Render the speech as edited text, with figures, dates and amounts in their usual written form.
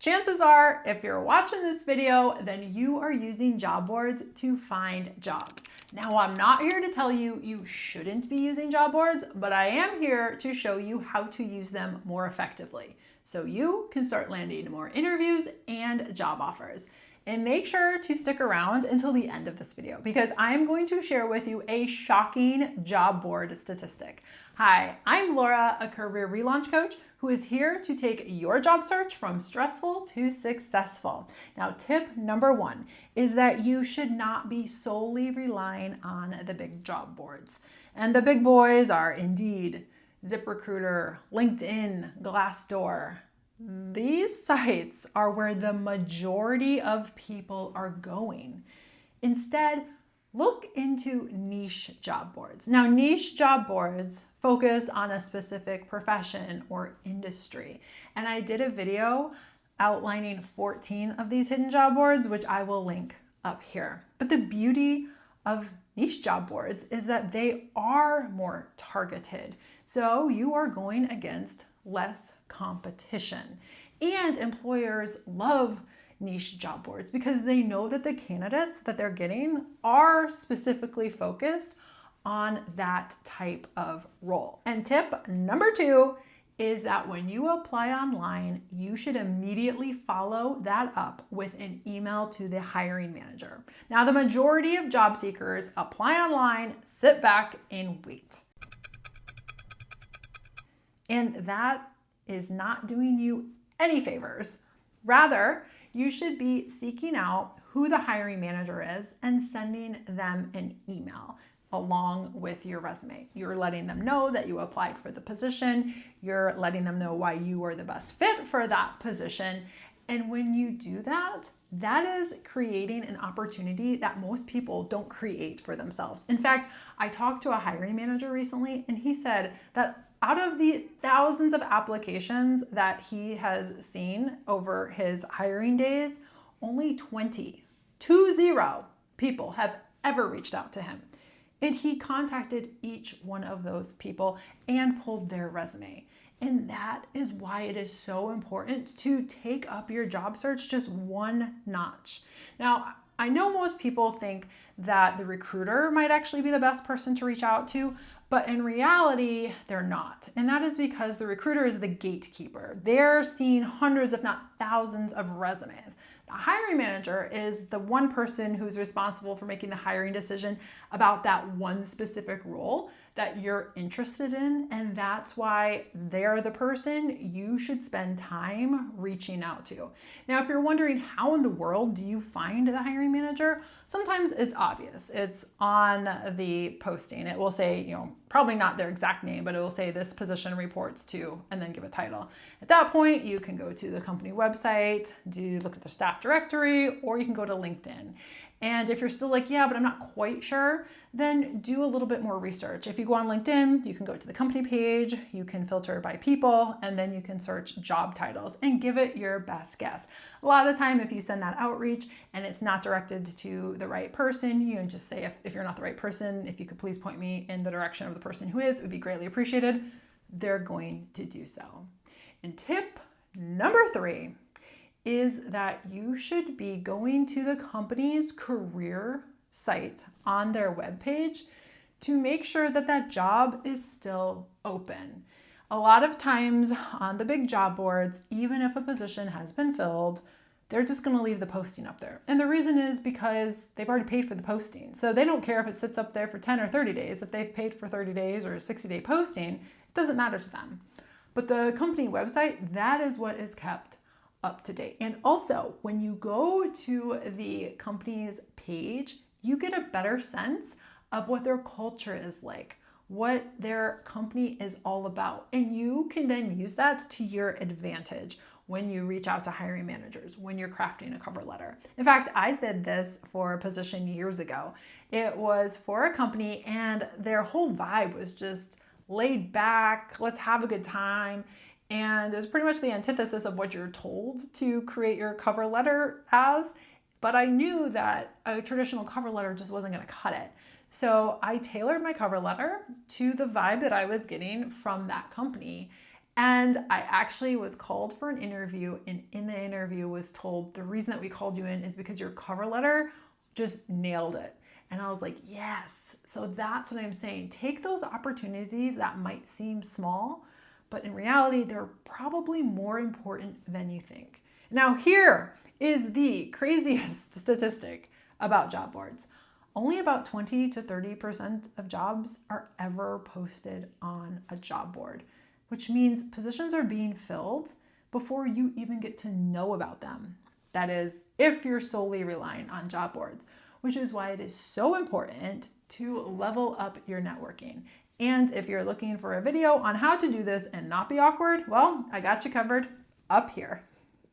Chances are, if you're watching this video, then you are using job boards to find jobs. Now, I'm not here to tell you you shouldn't be using job boards, but I am here to show you how to use them more effectively so you can start landing more interviews and job offers. And make sure to stick around until the end of this video because I'm going to share with you a shocking job board statistic. Hi, I'm Laura, a career relaunch coach who is here to take your job search from stressful to successful. Now, tip number one is that you should not be solely relying on the big job boards. And the big boys are Indeed, ZipRecruiter, LinkedIn, Glassdoor. These sites are where the majority of people are going. Instead, look into niche job boards. Now, niche job boards focus on a specific profession or industry. And I did a video outlining 14 of these hidden job boards, which I will link up here. But the beauty of niche job boards is that they are more targeted. So you are going against less competition. And employers love niche job boards because they know that the candidates that they're getting are specifically focused on that type of role. And tip number two is that when you apply online, you should immediately follow that up with an email to the hiring manager. Now, the majority of job seekers apply online, sit back, and wait. And that is not doing you any favors. Rather, you should be seeking out who the hiring manager is and sending them an email along with your resume. You're letting them know that you applied for the position. You're letting them know why you are the best fit for that position. And when you do that, that is creating an opportunity that most people don't create for themselves. In fact, I talked to a hiring manager recently, and he said that out of the thousands of applications that he has seen over his hiring days, only 20 people have ever reached out to him. And he contacted each one of those people and pulled their resume. And that is why it is so important to take up your job search just one notch. Now, I know most people think that the recruiter might actually be the best person to reach out to, but in reality, they're not. And that is because the recruiter is the gatekeeper. They're seeing hundreds, if not thousands, of resumes. The hiring manager is the one person who's responsible for making the hiring decision about that one specific role that you're interested in. And that's why they're the person you should spend time reaching out to. Now, if you're wondering how in the world do you find the hiring manager, sometimes it's obvious. It's on the posting. It will say, probably not their exact name, but it will say this position reports to, and then give a title. At that point, you can go to the company website, look at the staff directory, or you can go to LinkedIn. And if you're still like, yeah, but I'm not quite sure, then do a little bit more research. If you go on LinkedIn, you can go to the company page, you can filter by people, and then you can search job titles and give it your best guess. A lot of the time, if you send that outreach and it's not directed to the right person, you can just say, if you're not the right person, if you could please point me in the direction of the person who is, it would be greatly appreciated. They're going to do so. And tip number three is that you should be going to the company's career site on their webpage to make sure that that job is still open. A lot of times on the big job boards, even if a position has been filled, they're just going to leave the posting up there. And the reason is because they've already paid for the posting. So they don't care if it sits up there for 10 or 30 days. If they've paid for 30 days or a 60-day posting, it doesn't matter to them. But the company website, that is what is kept up to date. And also, when you go to the company's page, you get a better sense of what their culture is like, what their company is all about. And you can then use that to your advantage when you reach out to hiring managers, when you're crafting a cover letter. In fact, I did this for a position years ago. It was for a company and their whole vibe was just laid back, let's have a good time. And it's pretty much the antithesis of what you're told to create your cover letter as. But I knew that a traditional cover letter just wasn't going to cut it. So I tailored my cover letter to the vibe that I was getting from that company. And I actually was called for an interview, and in the interview was told the reason that we called you in is because your cover letter just nailed it. And I was like, yes. So that's what I'm saying. Take those opportunities that might seem small, but in reality, they're probably more important than you think. Now, here is the craziest statistic about job boards. Only about 20 to 30% of jobs are ever posted on a job board, which means positions are being filled before you even get to know about them. That is, if you're solely relying on job boards, which is why it is so important to level up your networking. And if you're looking for a video on how to do this and not be awkward, well, I got you covered up here.